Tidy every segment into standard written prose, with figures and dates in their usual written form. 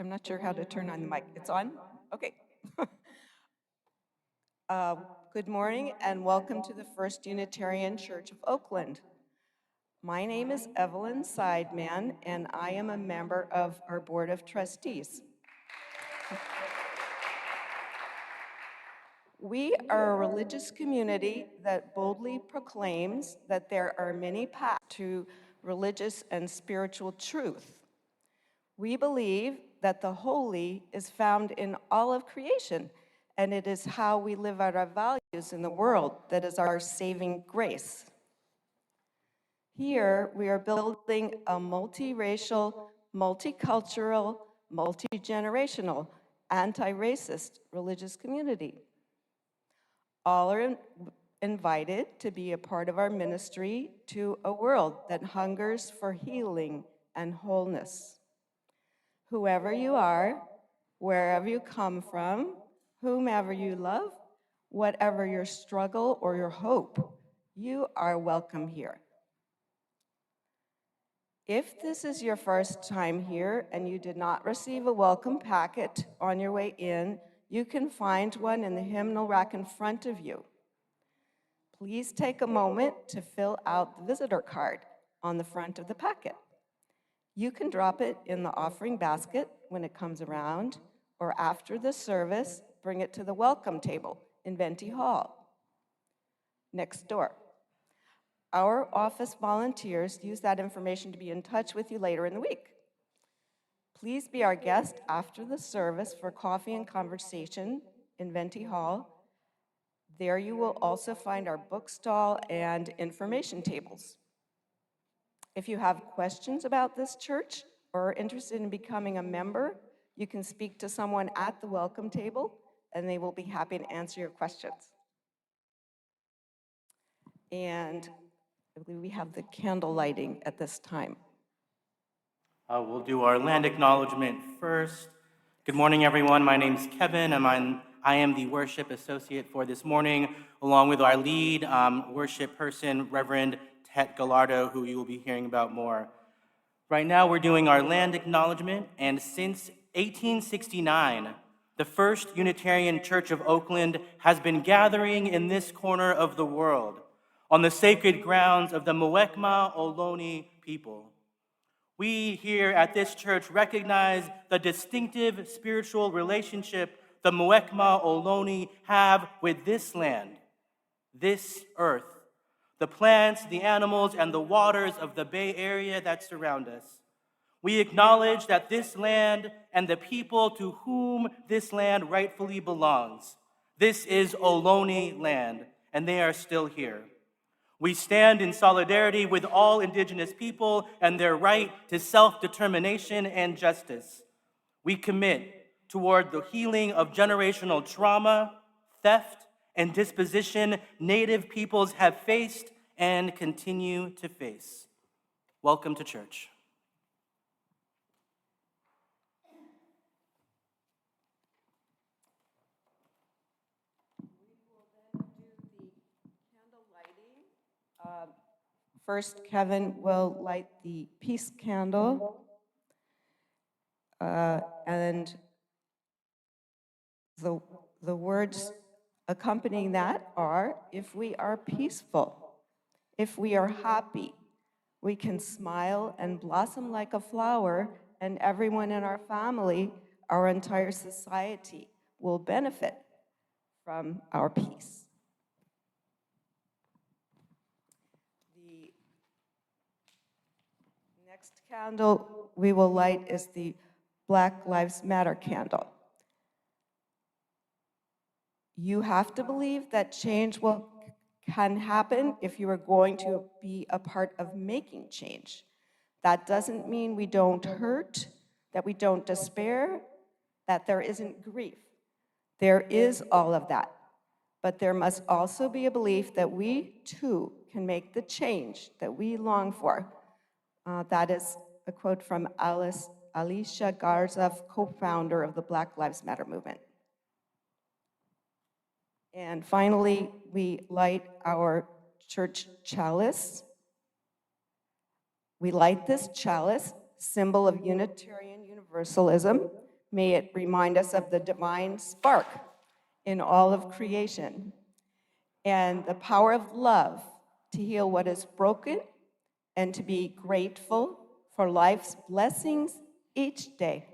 I'm not sure how to turn on the mic. It's on? Okay. Good morning and welcome to the First Unitarian Church of Oakland. My name is Evelyn Sideman and I am a member of our Board of Trustees. We are a religious community that boldly proclaims that there are many paths to religious and spiritual truth. We believe that the holy is found in all of creation, and it is how we live out our values in the world that is our saving grace. Here, we are building a multiracial, multicultural, multi-generational, anti-racist religious community. All are invited to be a part of our ministry to a world that hungers for healing and wholeness. Whoever you are, wherever you come from, whomever you love, whatever your struggle or your hope, you are welcome here. If this is your first time here and you did not receive a welcome packet on your way in, you can find one in the hymnal rack in front of you. Please take a moment to fill out the visitor card on the front of the packet. You can drop it in the offering basket when it comes around, or after the service, bring it to the welcome table in Venti Hall, next door. Our office volunteers use that information to be in touch with you later in the week. Please be our guest after the service for coffee and conversation in Venti Hall. There you will also find our book stall and information tables. If you have questions about this church or are interested in becoming a member, you can speak to someone at the welcome table and they will be happy to answer your questions. And I believe we have the candle lighting at this time. We'll do our land acknowledgement first. Good morning, everyone. My name is Kevin, and I am the worship associate for this morning, along with our lead worship person, Reverend Tet Gallardo, who you will be hearing about more. Right now, we're doing our land acknowledgement, and since 1869, the First Unitarian Church of Oakland has been gathering in this corner of the world on the sacred grounds of the Muwekma Ohlone people. We here at this church recognize the distinctive spiritual relationship the Muwekma Ohlone have with this land, this earth, the plants, the animals, and the waters of the Bay Area that surround us. We acknowledge that this land and the people to whom this land rightfully belongs. This is Ohlone land, and they are still here. We stand in solidarity with all Indigenous people and their right to self-determination and justice. We commit toward the healing of generational trauma, theft, and dispossession Native peoples have faced and continue to face. Welcome to church. First, Kevin will light the peace candle, and the words accompanying that are, if we are peaceful, if we are happy, we can smile and blossom like a flower, and everyone in our family, our entire society, will benefit from our peace. Next candle we will light is the Black Lives Matter candle. You have to believe that change can happen if you are going to be a part of making change. That doesn't mean we don't hurt, that we don't despair, that there isn't grief. There is all of that. But there must also be a belief that we too can make the change that we long for. That is a quote from Alicia Garza, co-founder of the Black Lives Matter movement. And finally, we light our church chalice. We light this chalice, symbol of Unitarian Universalism, May it remind us of the divine spark in all of creation and the power of love to heal what is broken and to be grateful for life's blessings each day.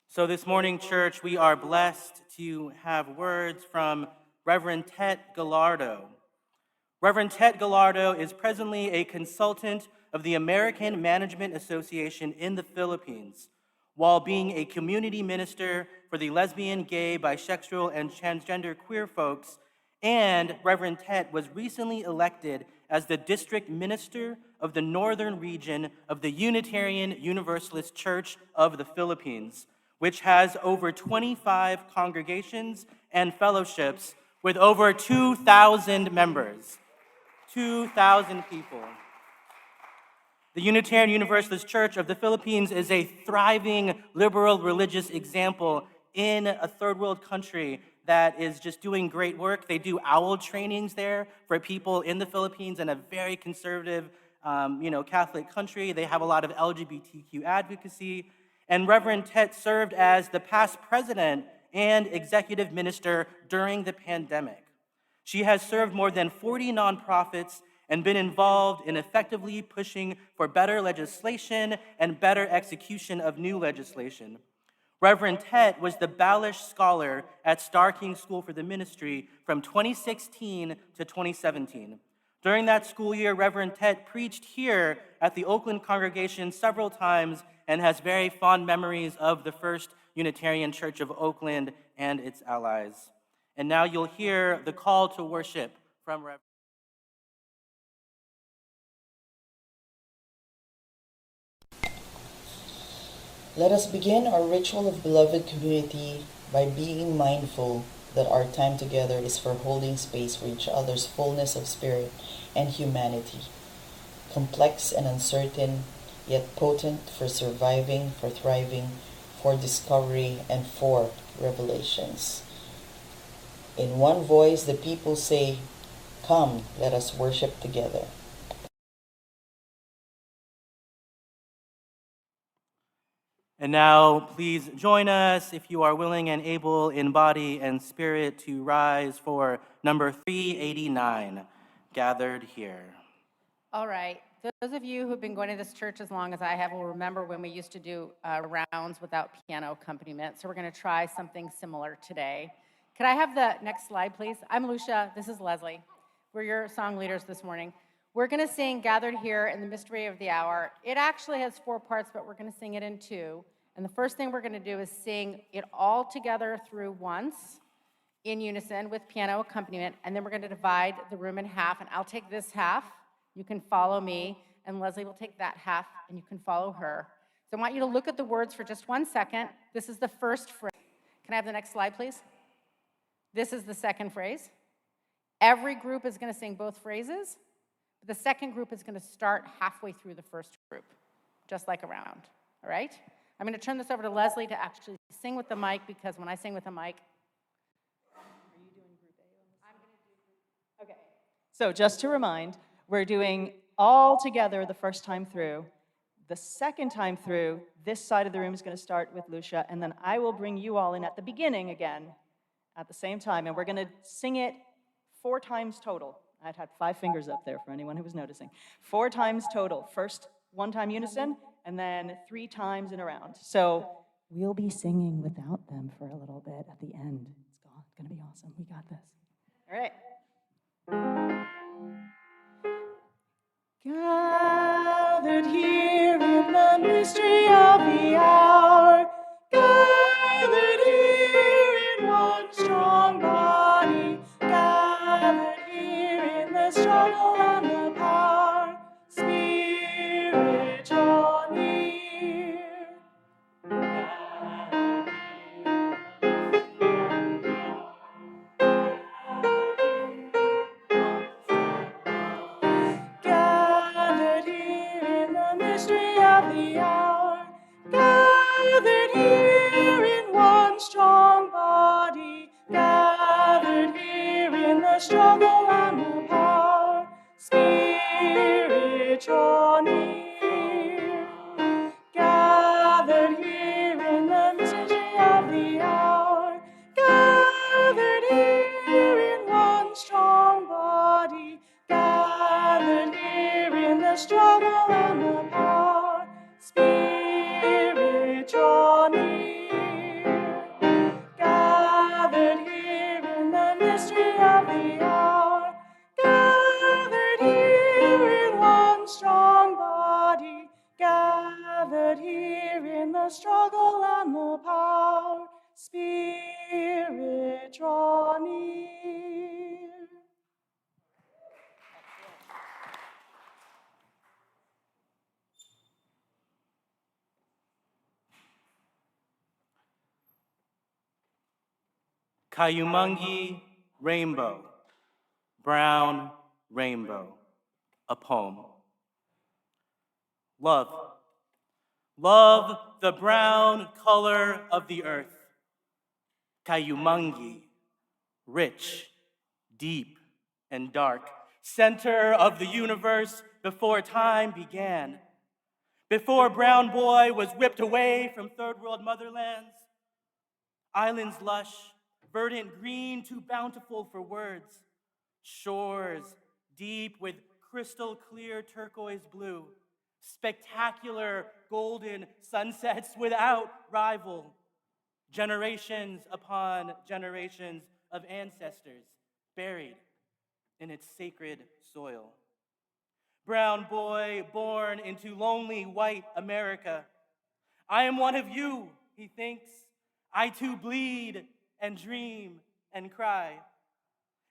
So this morning, church, we are blessed to have words from Reverend Tet Gallardo. Reverend Tet Gallardo is presently a consultant of the American Management Association in the Philippines, while being a community minister for the lesbian, gay, bisexual, and transgender queer folks. And Reverend Tet was recently elected as the district minister of the northern region of the Unitarian Universalist Church of the Philippines, which has over 25 congregations and fellowships with over 2,000 members. 2,000 people. The Unitarian Universalist Church of the Philippines is a thriving liberal religious example in a third world country that is just doing great work. They do OWL trainings there for people in the Philippines in a very conservative, Catholic country. They have a lot of LGBTQ advocacy. And Reverend Tet served as the past president and executive minister during the pandemic. She has served more than 40 nonprofits and been involved in effectively pushing for better legislation and better execution of new legislation. Reverend Tet was the Balish Scholar at Starr King School for the Ministry from 2016 to 2017. During that school year, Reverend Tet preached here at the Oakland congregation several times and has very fond memories of the First Unitarian Church of Oakland and its allies. And now you'll hear the call to worship from Reverend. Let us begin our ritual of beloved community by being mindful that our time together is for holding space for each other's fullness of spirit and humanity, complex and uncertain, yet potent for surviving, for thriving, for discovery, and for revelations. In one voice, the people say, "Come, let us worship together." And now, please join us, if you are willing and able in body and spirit, to rise for number 389, Gathered Here. All right. Those of you who've been going to this church as long as I have will remember when we used to do rounds without piano accompaniment. So we're going to try something similar today. Could I have the next slide, please? I'm Lucia. This is Leslie. We're your song leaders this morning. We're going to sing Gathered Here in the Mystery of the Hour. It actually has 4 parts, but we're going to sing it in 2. And the first thing we're going to do is sing it all together through once in unison with piano accompaniment. And then we're going to divide the room in half. And I'll take this half. You can follow me. And Leslie will take that half, and you can follow her. So I want you to look at the words for just 1 second. This is the first phrase. Can I have the next slide, please? This is the second phrase. Every group is going to sing both phrases. But the second group is going to start halfway through the first group, just like a round. All right? I'm going to turn this over to Leslie to actually sing with the mic, because when I sing with the mic, are you doing group A on this? I'm going to do group A. Okay. So just to remind, we're doing all together the first time through. The second time through, this side of the room is going to start with Lucia, and then I will bring you all in at the beginning again at the same time, and we're going to sing it 4 times total. I had 5 fingers up there for anyone who was noticing. 4 times total. First 1 time unison, and then 3 times in a round. So we'll be singing without them for a little bit at the end. It's going to be awesome. We got this. All right. Gathered here in the mystery of the hour, gathered here in one strong body, gathered here in the struggle and the power, spiritual near. Gathered here in the struggle and the power. Spirit, draw near. Gathered here in the mystery of the hour. Gathered here in one strong body. Gathered here in the struggle and the power. Spirit, draw near. Kayumungi rainbow, brown rainbow, a poem. Love. Love the brown color of the earth. Kayumungi, rich, deep, and dark, center of the universe before time began. Before brown boy was whipped away from third world motherlands, islands lush, verdant green, too bountiful for words, shores deep with crystal clear turquoise blue, spectacular golden sunsets without rival, generations upon generations of ancestors buried in its sacred soil. Brown boy born into lonely white America. I am one of you, he thinks. I too bleed and dream and cry.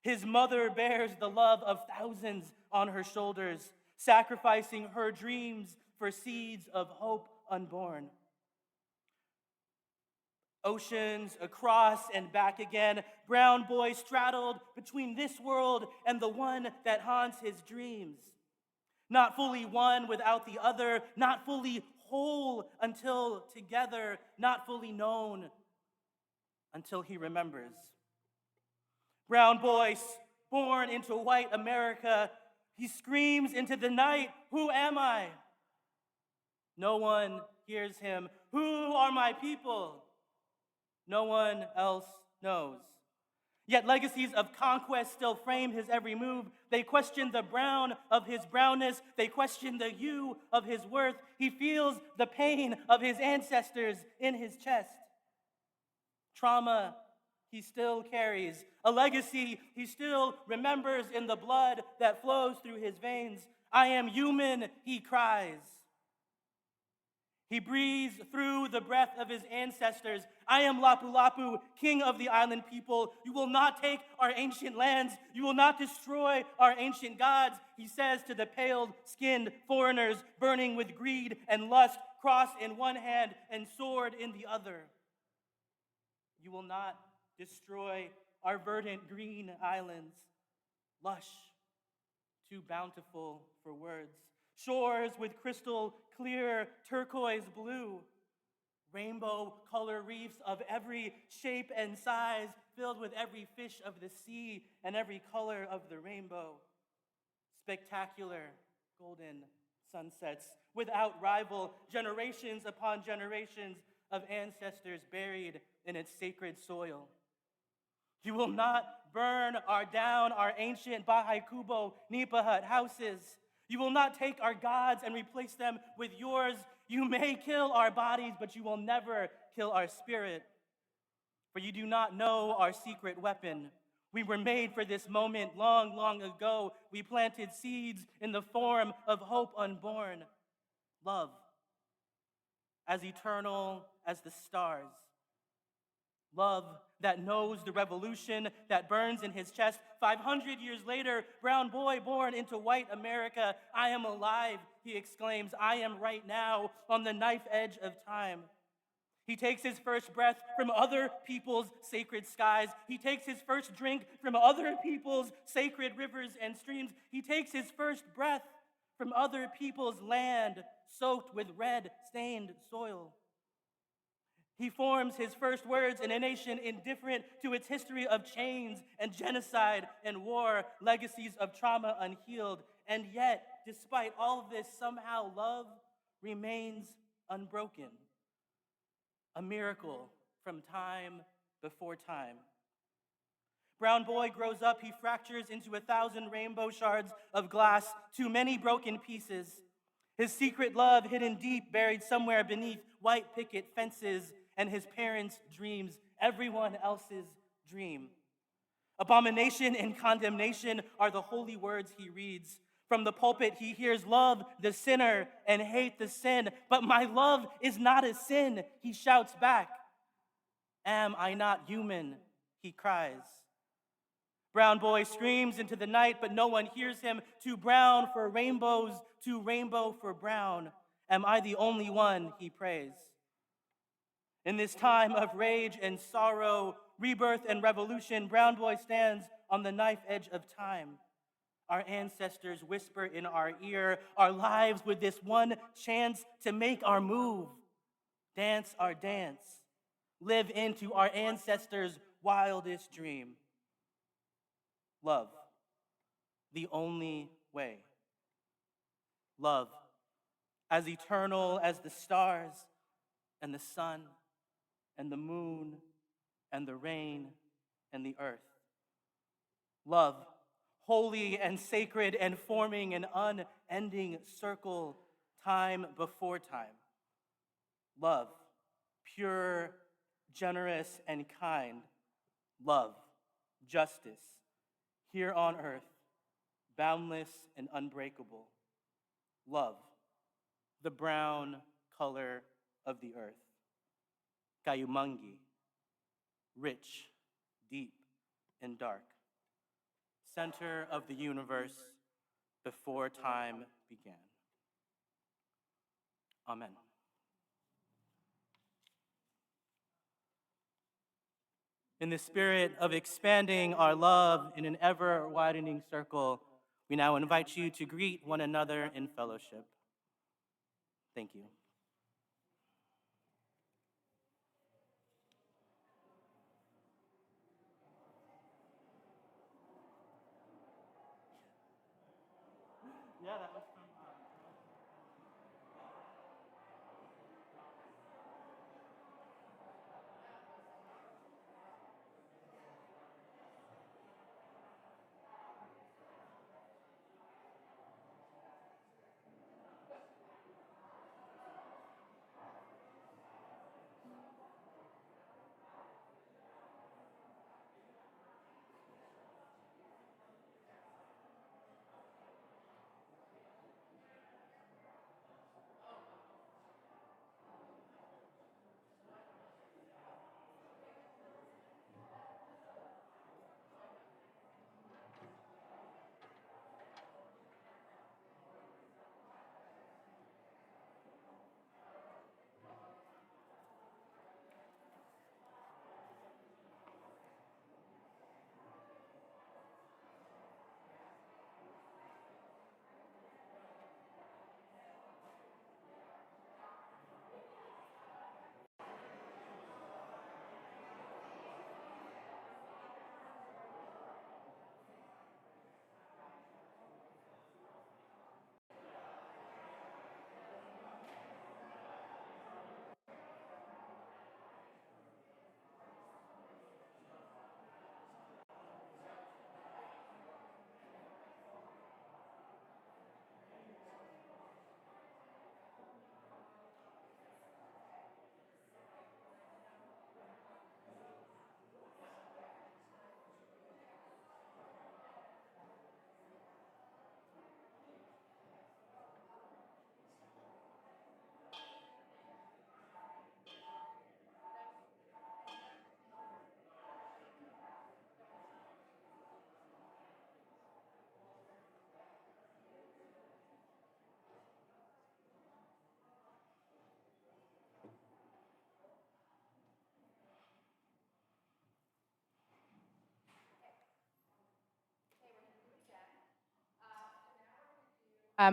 His mother bears the love of thousands on her shoulders, sacrificing her dreams for seeds of hope unborn. Oceans across and back again, brown boy straddled between this world and the one that haunts his dreams. Not fully one without the other, not fully whole until together, not fully known until he remembers. Brown boy, born into white America, he screams into the night, "Who am I?" No one hears him. Who are my people? No one else knows. Yet legacies of conquest still frame his every move. They question the brown of his brownness. They question the hue of his worth. He feels the pain of his ancestors in his chest. Trauma he still carries, a legacy he still remembers in the blood that flows through his veins. I am human, he cries. He breathes through the breath of his ancestors. I am Lapu Lapu, king of the island people. You will not take our ancient lands. You will not destroy our ancient gods, he says to the pale-skinned foreigners burning with greed and lust, cross in one hand and sword in the other. You will not destroy our verdant green islands, lush, too bountiful for words. Shores with crystal clear turquoise blue, rainbow color reefs of every shape and size, filled with every fish of the sea and every color of the rainbow. Spectacular golden sunsets without rival, generations upon generations of ancestors buried in its sacred soil. You will not burn down our ancient Bahai Kubo Nipa hut houses. You will not take our gods and replace them with yours. You may kill our bodies, but you will never kill our spirit. For you do not know our secret weapon. We were made for this moment long, long ago. We planted seeds in the form of hope unborn. Love, as eternal as the stars. Love that knows the revolution that burns in his chest. 500 years later, brown boy born into white America. I am alive, he exclaims. I am right now on the knife edge of time. He takes his first breath from other people's sacred skies. He takes his first drink from other people's sacred rivers and streams. He takes his first breath from other people's land soaked with red-stained soil. He forms his first words in a nation indifferent to its history of chains and genocide and war, legacies of trauma unhealed. And yet, despite all of this, somehow love remains unbroken. A miracle from time before time. Brown boy grows up, he fractures into 1,000 rainbow shards of glass, too many broken pieces. His secret love hidden deep, buried somewhere beneath white picket fences, and his parents' dreams, everyone else's dream. Abomination and condemnation are the holy words he reads. From the pulpit, he hears love the sinner and hate the sin. But my love is not a sin, he shouts back. Am I not human? He cries. Brown boy screams into the night, but no one hears him. Too brown for rainbows, too rainbow for brown. Am I the only one? He prays. In this time of rage and sorrow, rebirth and revolution, Brown boy stands on the knife edge of time. Our ancestors whisper in our ear our lives with this one chance to make our move. Dance our dance. Live into our ancestors' wildest dream. Love, the only way. Love, as eternal as the stars and the sun and the moon and the rain and the earth. Love, holy and sacred and forming an unending circle, time before time. Love, pure, generous, and kind. Love, justice, here on earth, boundless and unbreakable. Love, the brown color of the earth. Kayumangi, rich, deep, and dark. Center of the universe before time began. Amen. In the spirit of expanding our love in an ever-widening circle, we now invite you to greet one another in fellowship. Thank you. Yeah, that was from...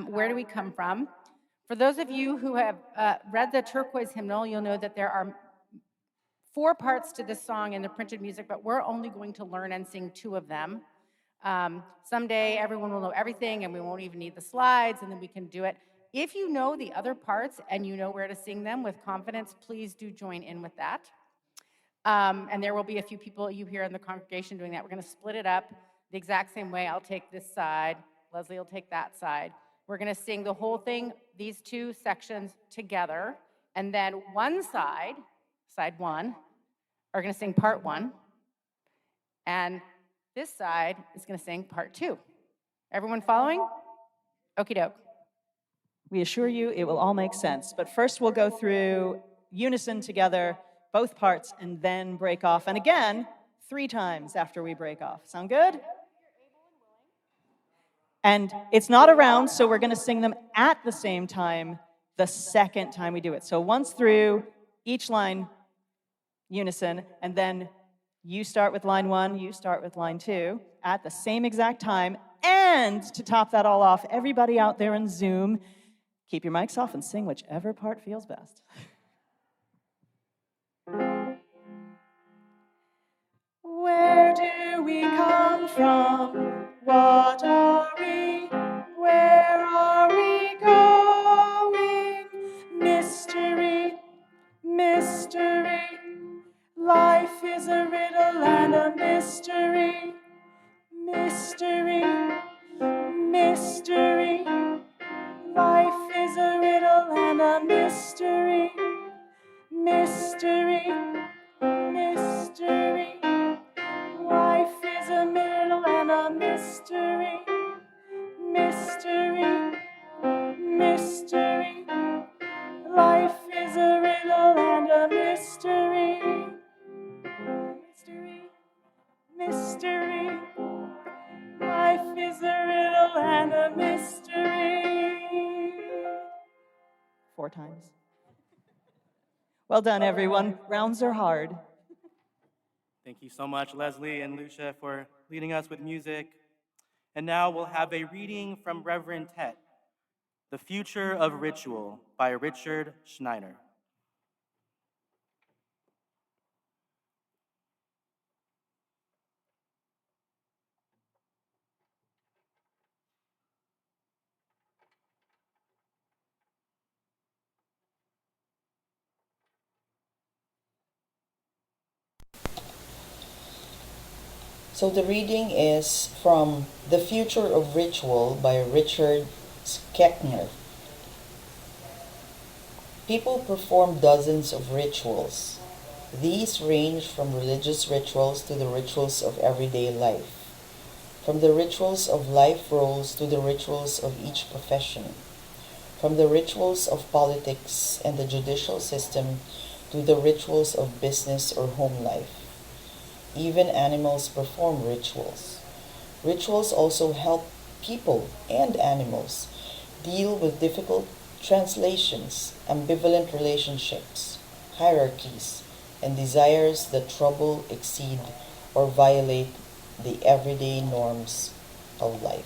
Where do we come from? For those of you who have read the turquoise hymnal, you'll know that there are 4 parts to this song in the printed music, but we're only going to learn and sing 2 of them. Someday everyone will know everything and we won't even need the slides and then we can do it. If you know the other parts and you know where to sing them with confidence, please do join in with that. And there will be a few people, you here in the congregation doing that. We're going to split it up the exact same way. I'll take this side. Leslie will take that side. We're going to sing the whole thing, these two sections together. And then one side, side one, are going to sing part one. And this side is going to sing part two. Everyone following? Okie doke. We assure you it will all make sense. But first, we'll go through unison together, both parts, and then break off. And again, 3 times after we break off. Sound good? And it's not a round, so we're going to sing them at the same time the second time we do it. So once through, each line unison, and then you start with line 1, you start with line 2 at the same exact time. And to top that all off, everybody out there in Zoom, keep your mics off and sing whichever part feels best. Where do we come from? What are we? Where are we going? Mystery, mystery. Life is a riddle and a mystery. Mystery, mystery. Life is a riddle and a mystery. Mystery, mystery. Life is a riddle and a mystery. Mystery, mystery. Life is a riddle and a mystery. Mystery, mystery. Life is a riddle and a mystery. 4 times. Well done, everyone. Rounds are hard. Thank you so much, Leslie and Lucia, for leading us with music. And now we'll have a reading from Reverend Tet, The Future of Ritual by Richard Schneider. So the reading is from The Future of Ritual by Richard Schechner. People perform dozens of rituals. These range from religious rituals to the rituals of everyday life, from the rituals of life roles to the rituals of each profession, from the rituals of politics and the judicial system to the rituals of business or home life. Even animals perform rituals. Rituals also help people and animals deal with difficult translations, ambivalent relationships, hierarchies, and desires that trouble, exceed, or violate the everyday norms of life.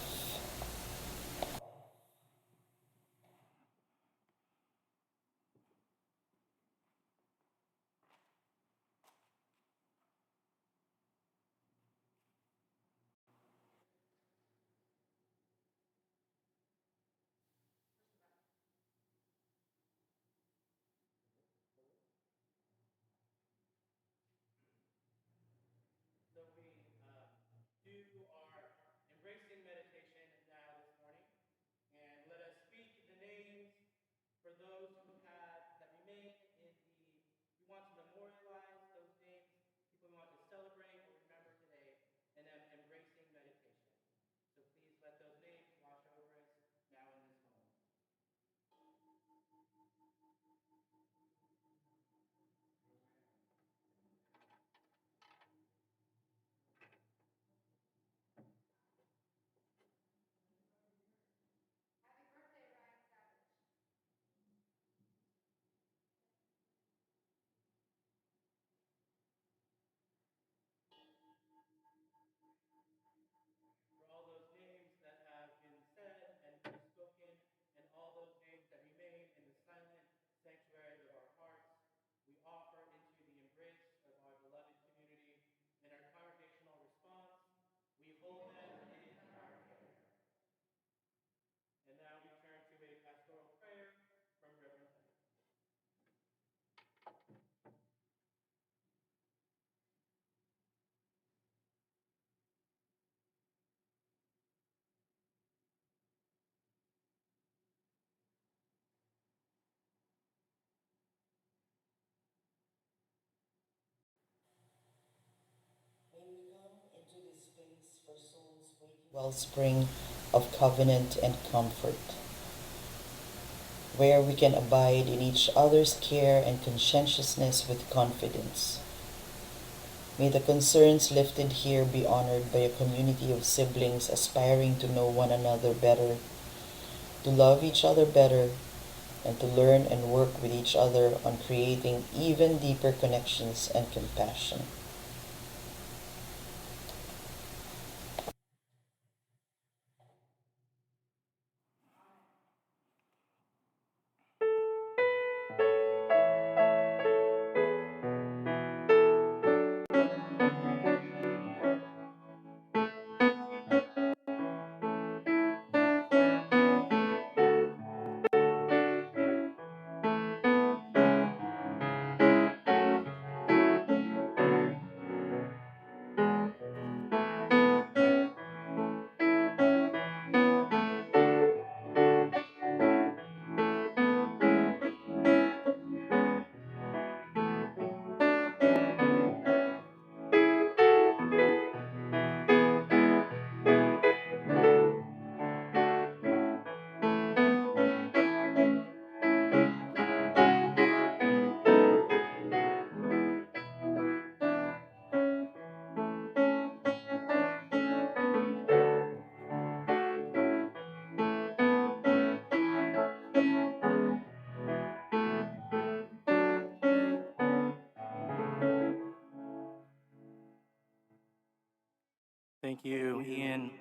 So we do our embracing meditation. wellspring of covenant and comfort, where we can abide in each other's care and conscientiousness with confidence. May the concerns lifted here be honored by a community of siblings aspiring to know one another better, to love each other better, and to learn and work with each other on creating even deeper connections and compassion. Thank you, Ian.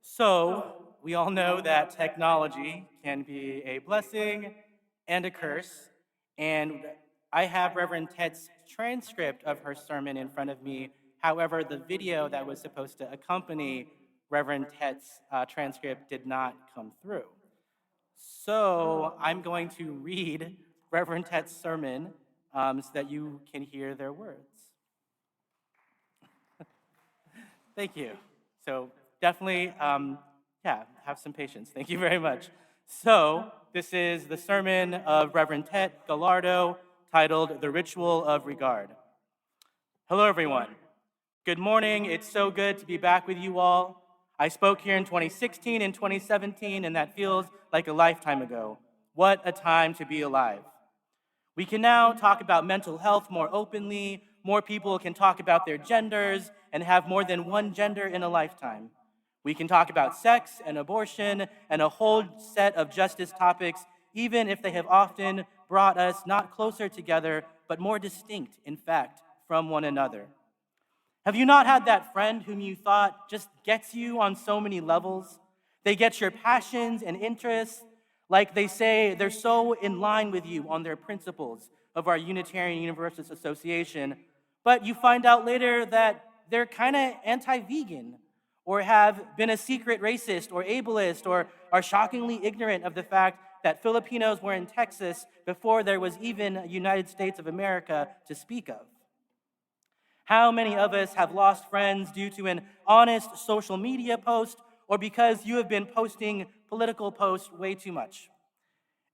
So, we all know that technology can be a blessing and a curse, and I have Reverend Tet's transcript of her sermon in front of me. However, the video that was supposed to accompany Reverend Tet's transcript did not come through. So, I'm going to read Reverend Tet's sermon so that you can hear their words. Thank you. So definitely, have some patience. Thank you very much. So this is the sermon of Reverend Tet Gallardo titled The Ritual of Regard. Hello, everyone. Good morning. It's so good to be back with you all. I spoke here in 2016 and 2017, and that feels like a lifetime ago. What a time to be alive. We can now talk about mental health more openly. More people can talk about their genders and have more than one gender in a lifetime. We can talk about sex and abortion and a whole set of justice topics, even if they have often brought us not closer together, but more distinct, in fact, from one another. Have you not had that friend whom you thought just gets you on so many levels? They get your passions and interests, like they say they're so in line with you on their principles of our Unitarian Universalist Association, but you find out later that they're kind of anti-vegan, or have been a secret racist or ableist, or are shockingly ignorant of the fact that Filipinos were in Texas before there was even a United States of America to speak of. How many of us have lost friends due to an honest social media post or because you have been posting political posts way too much?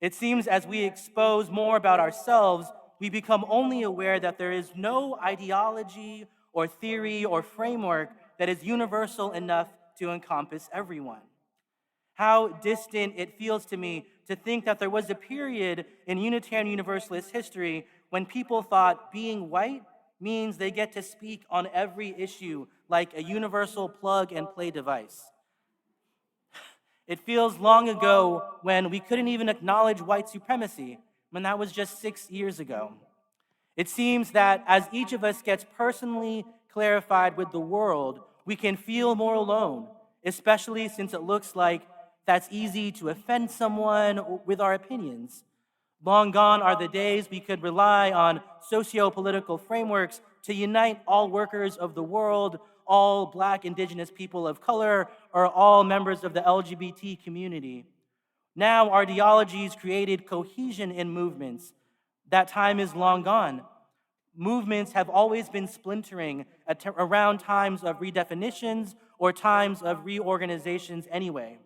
It seems as we expose more about ourselves, we become only aware that there is no ideology or theory or framework that is universal enough to encompass everyone. How distant it feels to me to think that there was a period in Unitarian Universalist history when people thought being white means they get to speak on every issue like a universal plug-and-play device. It feels long ago when we couldn't even acknowledge white supremacy, when that was just 6 years ago. It seems that as each of us gets personally clarified with the world, we can feel more alone, especially since it looks like that's easy to offend someone with our opinions. Long gone are the days we could rely on socio-political frameworks to unite all workers of the world, all Black, Indigenous people of color, or all members of the LGBT community. Now our ideologies created cohesion in movements. That time is long gone. Movements have always been splintering around times of redefinitions or times of reorganizations anyway.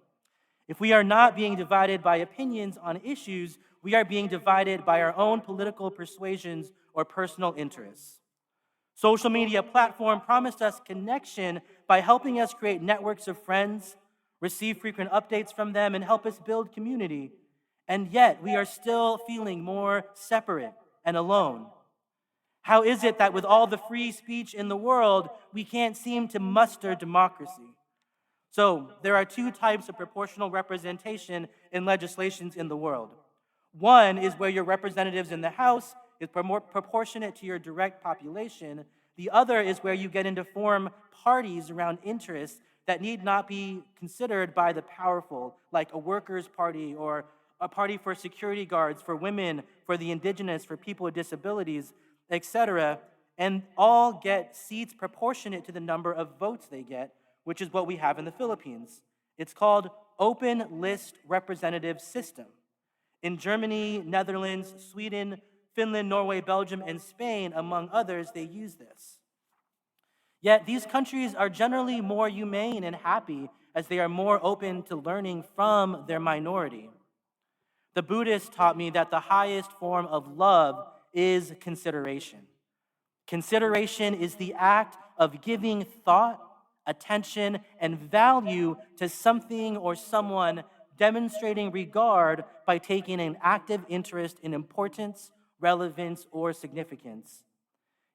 If we are not being divided by opinions on issues, we are being divided by our own political persuasions or personal interests. Social media platform promised us connection by helping us create networks of friends, receive frequent updates from them, and help us build community. And yet, we are still feeling more separate and alone. How is it that with all the free speech in the world, we can't seem to muster democracy? So, there are two types of proportional representation in legislations in the world. One is where your representatives in the House is more proportionate to your direct population. The other is where you get into form parties around interests that need not be considered by the powerful, like a workers' party or a party for security guards, for women, for the indigenous, for people with disabilities, etc., and all get seats proportionate to the number of votes they get, which is what we have in the Philippines. It's called open list representative system. In Germany, Netherlands, Sweden, Finland, Norway, Belgium, and Spain, among others, they use this. Yet these countries are generally more humane and happy as they are more open to learning from their minority. The Buddhists taught me that the highest form of love is consideration. Consideration is the act of giving thought, attention, and value to something or someone, demonstrating regard by taking an active interest in importance, relevance, or significance.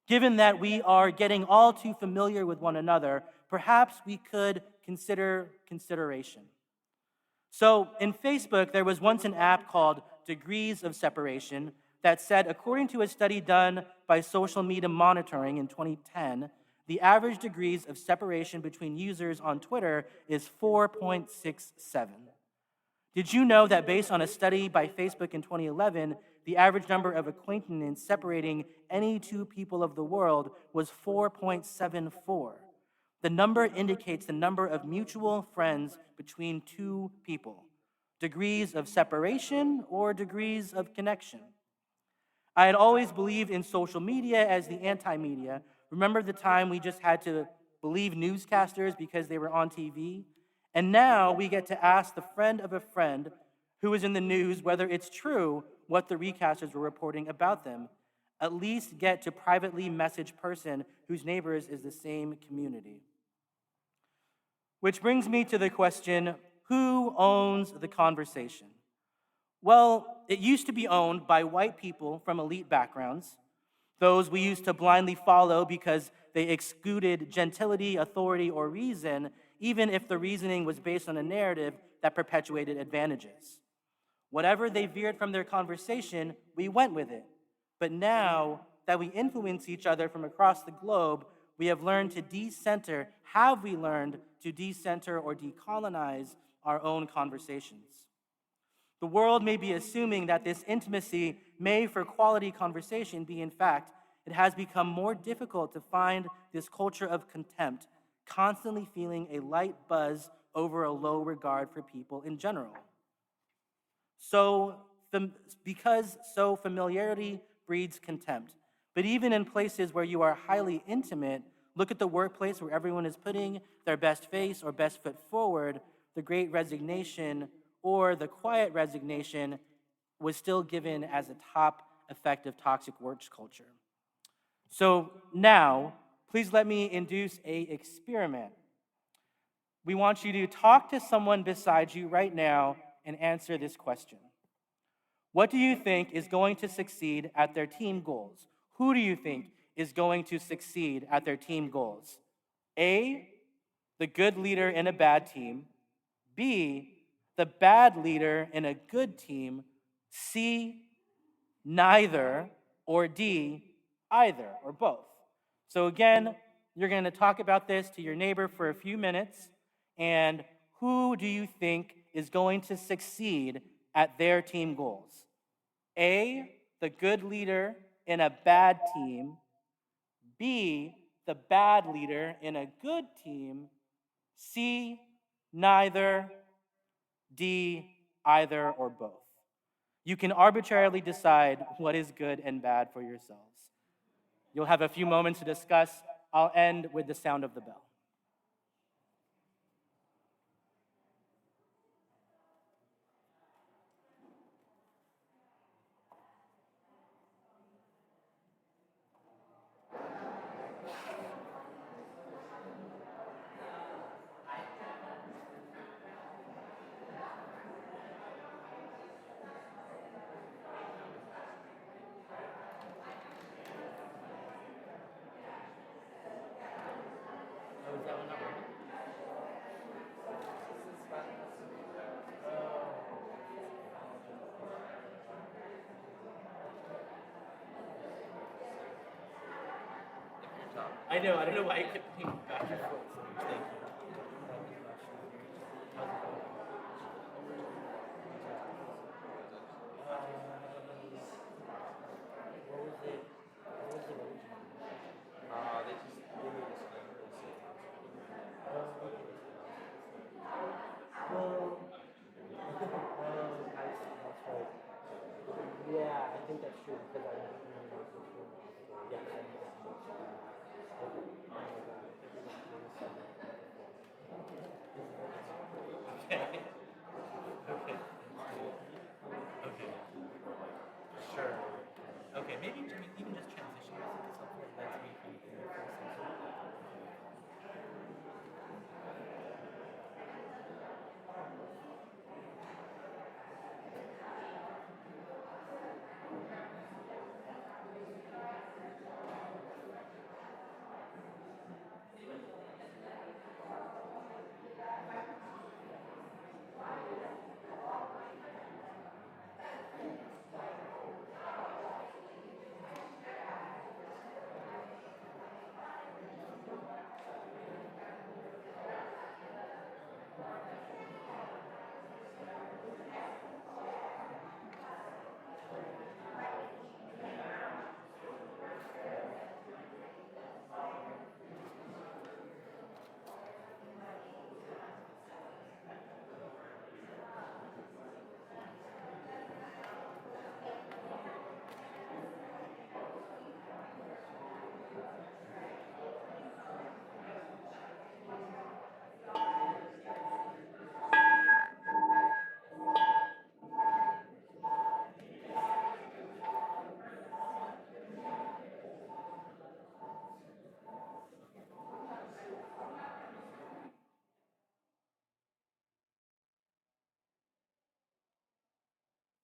Given that we are getting all too familiar with one another, perhaps we could consider consideration. So in Facebook, there was once an app called Degrees of Separation that said, according to a study done by Social Media Monitoring in 2010, the average degrees of separation between users on Twitter is 4.67. Did you know that based on a study by Facebook in 2011, the average number of acquaintances separating any two people of the world was 4.74? The number indicates the number of mutual friends between two people, degrees of separation or degrees of connection. I had always believed in social media as the anti-media. Remember the time we just had to believe newscasters because they were on TV? And now we get to ask the friend of a friend who is in the news whether it's true what the recasters were reporting about them. At least get to privately message person whose neighbors is the same community. Which brings me to the question, who owns the conversation? Well, it used to be owned by white people from elite backgrounds, those we used to blindly follow because they excluded gentility, authority, or reason, even if the reasoning was based on a narrative that perpetuated advantages. Whatever they veered from their conversation, we went with it. But now that we influence each other from across the globe, we have learned to decenter, have we learned to decenter or decolonize our own conversations? The world may be assuming that this intimacy may, for quality conversation, be in fact, it has become more difficult to find this culture of contempt, constantly feeling a light buzz over a low regard for people in general. Because familiarity breeds contempt. But even in places where you are highly intimate, look at the workplace where everyone is putting their best face or best foot forward, the great resignation or the quiet resignation was still given as a top effect of toxic work culture. So now, please let me induce an experiment. We want you to talk to someone beside you right now and answer this question. What do you think is going to succeed at their team goals? Who do you think is going to succeed at their team goals? A, the good leader in a bad team. B, the bad leader in a good team. C, neither. Or D, either or both. So again, you're going to talk about this to your neighbor for a few minutes. And who do you think is going to succeed at their team goals? A, the good leader in a bad team. B, the bad leader in a good team. C, neither. D, either or both. You can arbitrarily decide what is good and bad for yourselves. You'll have a few moments to discuss. I'll end with the sound of the bell. I know. I don't know why I kept playing back and forth. So thank you. What was it? What was it originally? They just gave me a disclaimer and said Well, that's right. Yeah, I think that's true because I remember this before. Yeah, I think that's true. Okay. Oh my God. Okay. Okay. Okay. Sure. Okay. Maybe even just transition this into something that's me kind of thing.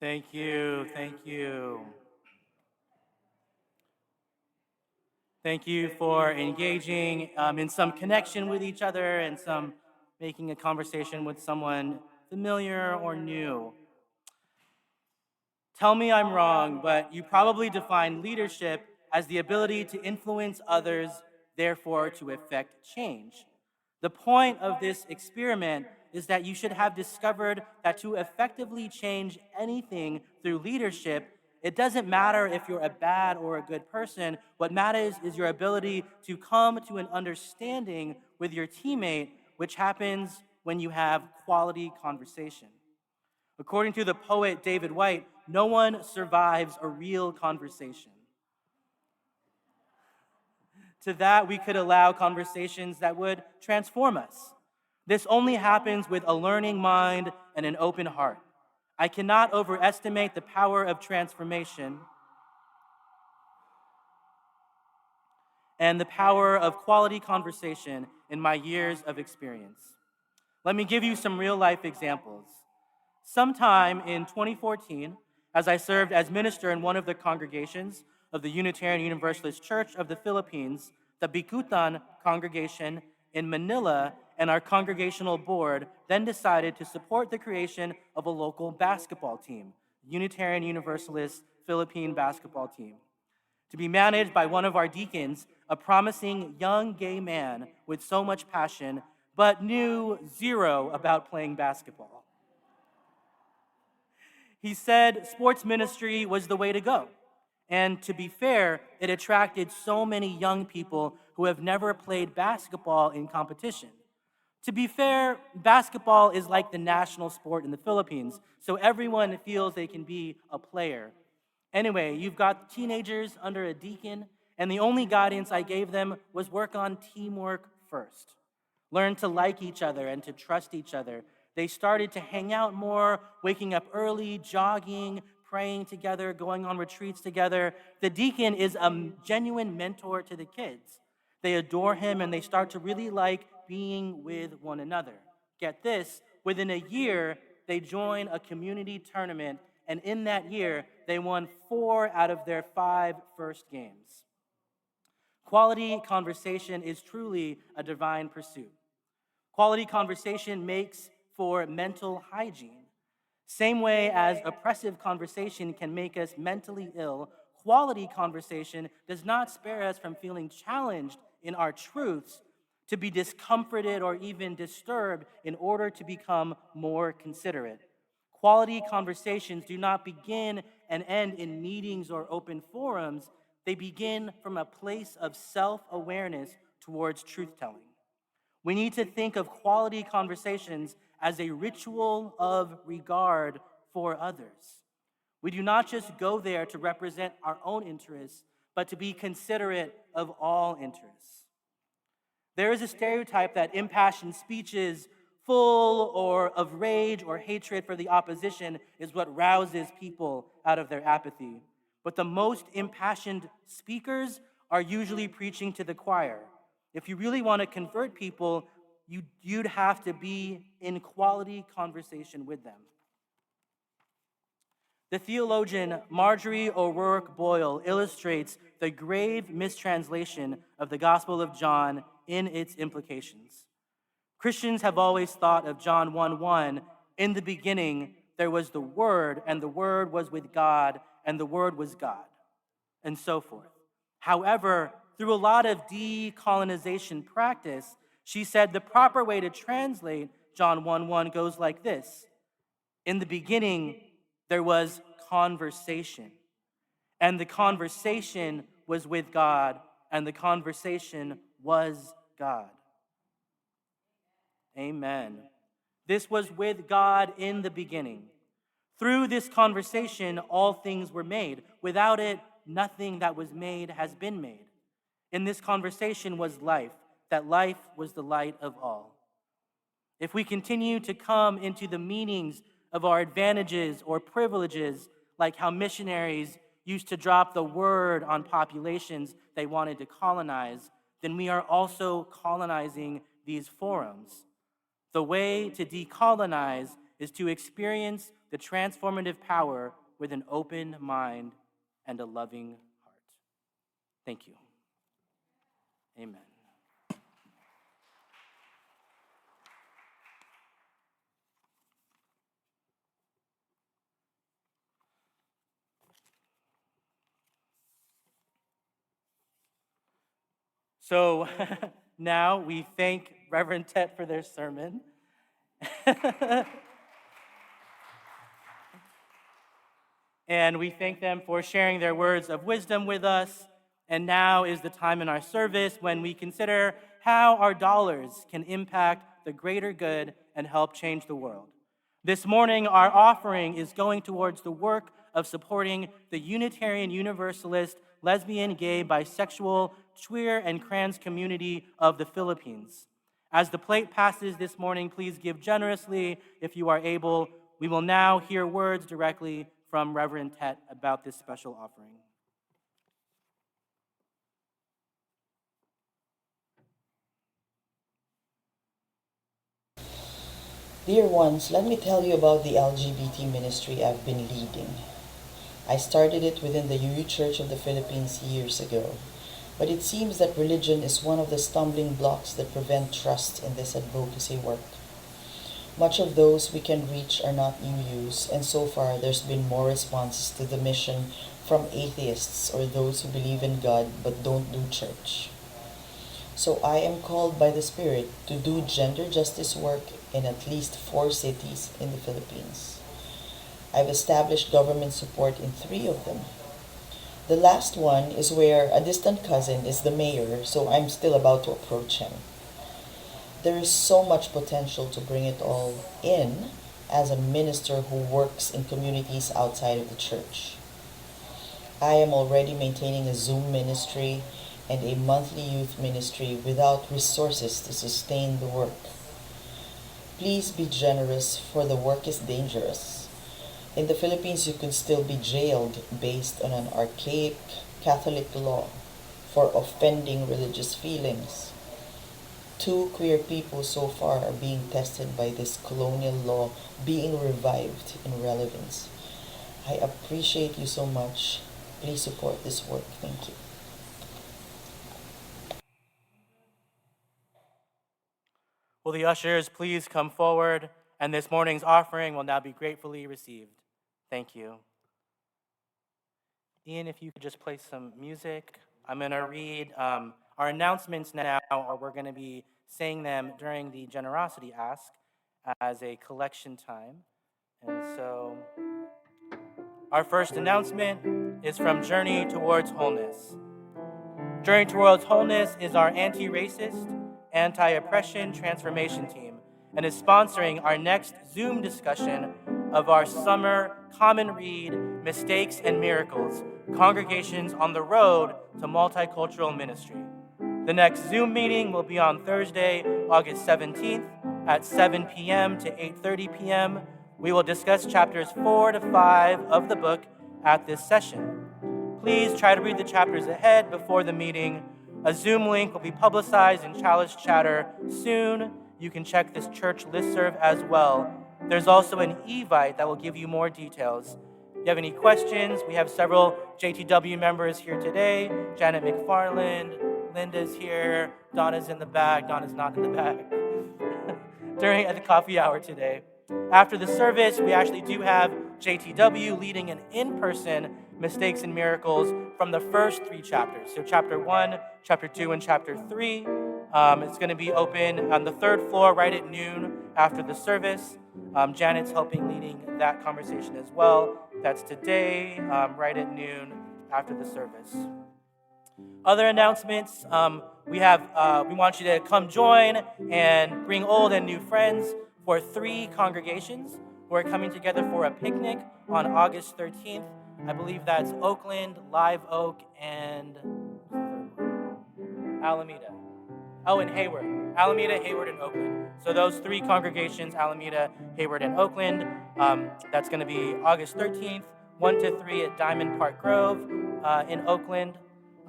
Thank you. Thank you. Thank you for engaging in some connection with each other and some making a conversation with someone familiar or new. Tell me I'm wrong, but you probably define leadership as the ability to influence others, therefore to effect change. The point of this experiment is that you should have discovered that to effectively change anything through leadership, it doesn't matter if you're a bad or a good person. What matters is your ability to come to an understanding with your teammate, which happens when you have quality conversation. According to the poet David White, no one survives a real conversation. To that, we could allow conversations that would transform us. This only happens with a learning mind and an open heart. I cannot overestimate the power of transformation and the power of quality conversation in my years of experience. Let me give you some real-life examples. Sometime in 2014, as I served as minister in one of the congregations of the Unitarian Universalist Church of the Philippines, the Bikutan congregation in Manila and our congregational board then decided to support the creation of a local basketball team, Unitarian Universalist Philippine basketball team, to be managed by one of our deacons, a promising young gay man with so much passion, but knew zero about playing basketball. He said sports ministry was the way to go. And to be fair, it attracted so many young people who have never played basketball in competition. To be fair, basketball is like the national sport in the Philippines, so everyone feels they can be a player. Anyway, you've got teenagers under a deacon, and the only guidance I gave them was work on teamwork first. Learn to like each other and to trust each other. They started to hang out more, waking up early, jogging, praying together, going on retreats together. The deacon is a genuine mentor to the kids. They adore him and they start to really like being with one another. Get this, within a year, they join a community tournament, and in that year, they won 4 out of their 5 first games. Quality conversation is truly a divine pursuit. Quality conversation makes for mental hygiene. Same way as oppressive conversation can make us mentally ill, quality conversation does not spare us from feeling challenged in our truths to be discomforted or even disturbed in order to become more considerate. Quality conversations do not begin and end in meetings or open forums. They begin from a place of self-awareness towards truth-telling. We need to think of quality conversations as a ritual of regard for others. We do not just go there to represent our own interests, but to be considerate of all interests. There is a stereotype that impassioned speeches full or of rage or hatred for the opposition is what rouses people out of their apathy. But the most impassioned speakers are usually preaching to the choir. If you really want to convert people, you'd have to be in quality conversation with them. The theologian Marjorie O'Rourke Boyle illustrates the grave mistranslation of the Gospel of John in its implications. Christians have always thought of John 1:1, in the beginning there was the Word, and the Word was with God, and the Word was God, and so forth. However, through a lot of decolonization practice, she said the proper way to translate John 1:1 goes like this. In the beginning, there was conversation, and the conversation was with God, and the conversation was God. Amen. This was with God in the beginning. Through this conversation, all things were made. Without it, nothing that was made has been made. In this conversation was life, that life was the light of all. If we continue to come into the meanings of our advantages or privileges, like how missionaries used to drop the word on populations they wanted to colonize, then we are also colonizing these forums. The way to decolonize is to experience the transformative power with an open mind and a loving heart. Thank you. Amen. So now we thank Reverend Tet for their sermon. And we thank them for sharing their words of wisdom with us. And now is the time in our service when we consider how our dollars can impact the greater good and help change the world. This morning, our offering is going towards the work of supporting the Unitarian Universalist, lesbian, gay, bisexual, queer, and trans community of the Philippines. As the plate passes this morning, please give generously if you are able. We will now hear words directly from Reverend Tet about this special offering. Dear ones, let me tell you about the LGBT ministry I've been leading. I started it within the UU Church of the Philippines years ago, but it seems that religion is one of the stumbling blocks that prevent trust in this advocacy work. Much of those we can reach are not UUs, and so far there's been more responses to the mission from atheists or those who believe in God but don't do church. So I am called by the Spirit to do gender justice work in at least 4 cities in the Philippines. I've established government support in 3 of them. The last one is where a distant cousin is the mayor, so I'm still about to approach him. There is so much potential to bring it all in as a minister who works in communities outside of the church. I am already maintaining a Zoom ministry and a monthly youth ministry without resources to sustain the work. Please be generous, for the work is dangerous. In the Philippines, you could still be jailed based on an archaic Catholic law for offending religious feelings. 2 queer people so far are being tested by this colonial law being revived in relevance. I appreciate you so much. Please support this work. Thank you. Will the ushers please come forward, and this morning's offering will now be gratefully received. Thank you. Ian, if you could just play some music. I'm going to read Our announcements now are we're going to be saying them during the generosity ask as a collection time. And so our first announcement is from Journey Towards Wholeness. Journey Towards Wholeness is our anti-racist, anti-oppression transformation team and is sponsoring our next Zoom discussion of our summer common read, Mistakes and Miracles, Congregations on the Road to Multicultural Ministry. The next Zoom meeting will be on Thursday, August 17th at 7 p.m. to 8:30 p.m. We will discuss chapters 4 to 5 of the book at this session. Please try to read the chapters ahead before the meeting. A Zoom link will be publicized in Chalice Chatter soon. You can check this church listserv as well. There's also an Evite that will give you more details. If you have any questions, we have several JTW members here today. Janet McFarland, Linda's here, Donna's in the back. Donna's not in the back. At the coffee hour today. After the service, we actually do have JTW leading an in-person Mistakes and Miracles from the first 3 chapters. So chapter 1, chapter 2, and chapter 3. It's going to be open on the 3rd floor right at noon after the service. Janet's helping leading that conversation as well. That's today, right at noon after the service. Other announcements, we want you to come join and bring old and new friends for 3 congregations who are coming together for a picnic on August 13th. I believe that's Oakland, Live Oak, and Alameda. Oh, and Hayward. Alameda, Hayward, and Oakland. So those 3 congregations, Alameda, Hayward, and Oakland, that's going to be August 13th, 1 to 3 at Diamond Park Grove in Oakland.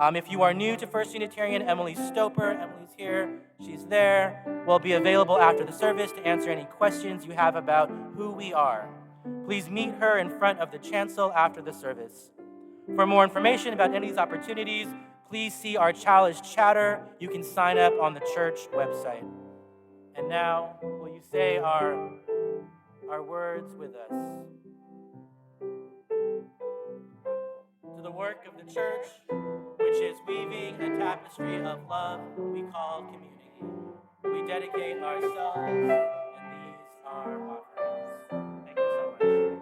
If you are new to First Unitarian, Emily Stoper, Emily's here, she's there, will be available after the service to answer any questions you have about who we are. Please meet her in front of the chancel after the service. For more information about any of these opportunities, please see our Chalice Chatter. You can sign up on the church website. And now, will you say our words with us? To the work of the church, which is weaving a tapestry of love we call community. We dedicate ourselves, and these are offerings. Thank you so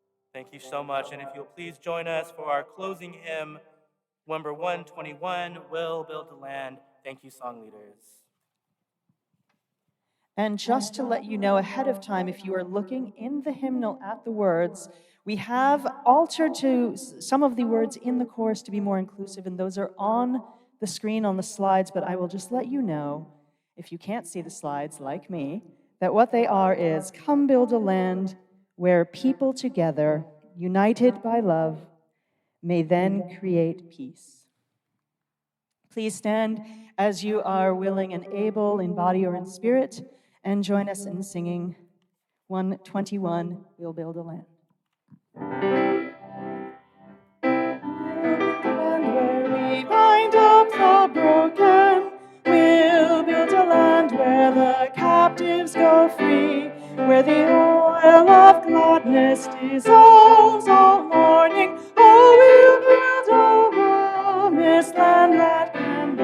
much. Thank you so much, and if you'll please join us for our closing hymn, number 121, We'll Build the Land. Thank you, song leaders. And just to let you know ahead of time, if you are looking in the hymnal at the words, we have altered to some of the words in the chorus to be more inclusive, and those are on the screen on the slides, but I will just let you know, if you can't see the slides like me, that what they are is, come build a land where people together, united by love, may then create peace. Please stand as you are willing and able in body or in spirit, and join us in singing 121, We'll Build a Land. And where we bind up the broken, we'll build a land where the captives go free, where the oil of gladness dissolves all mourning. Oh, we'll build a promised land that can be.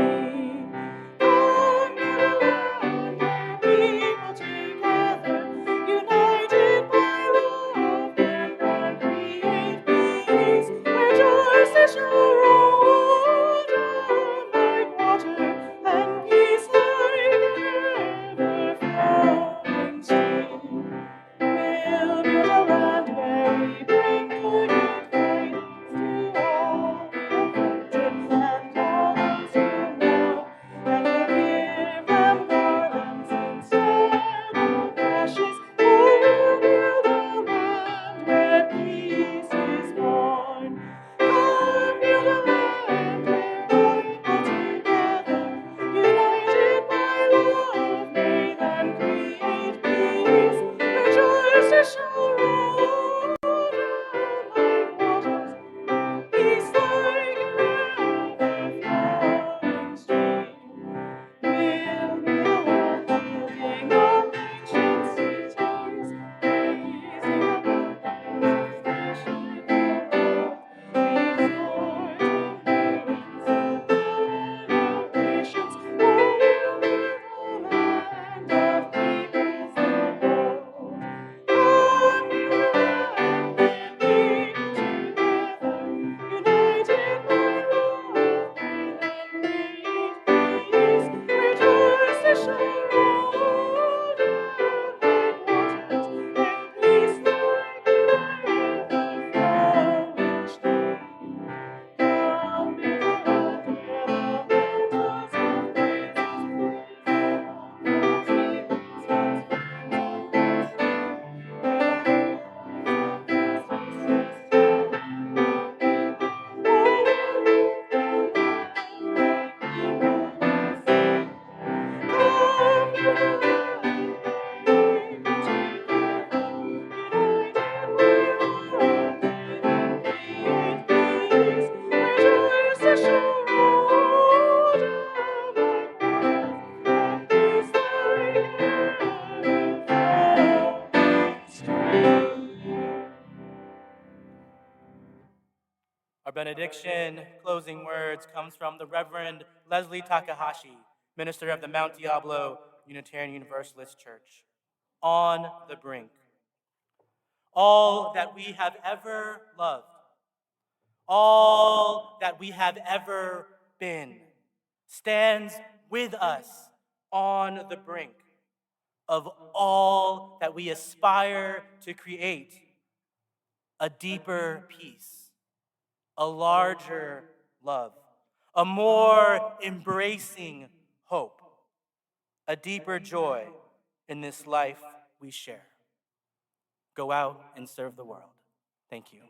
Oh, build a land where people together, united by love, can then create peace, where joys that shall roll down like water, and peace like an ever-flowing stream. We'll build a land where we bring good tidings to all the afflicted, and all those who know, and we'll give them garlands instead of ashes. Oh, we'll build a land where peace is born. Oh, build a benediction, closing words, comes from the Reverend Leslie Takahashi, minister of the Mount Diablo Unitarian Universalist Church. On the brink. All that we have ever loved, all that we have ever been, stands with us on the brink of all that we aspire to create: a deeper peace, a larger love, a more embracing hope, a deeper joy in this life we share. Go out and serve the world. Thank you.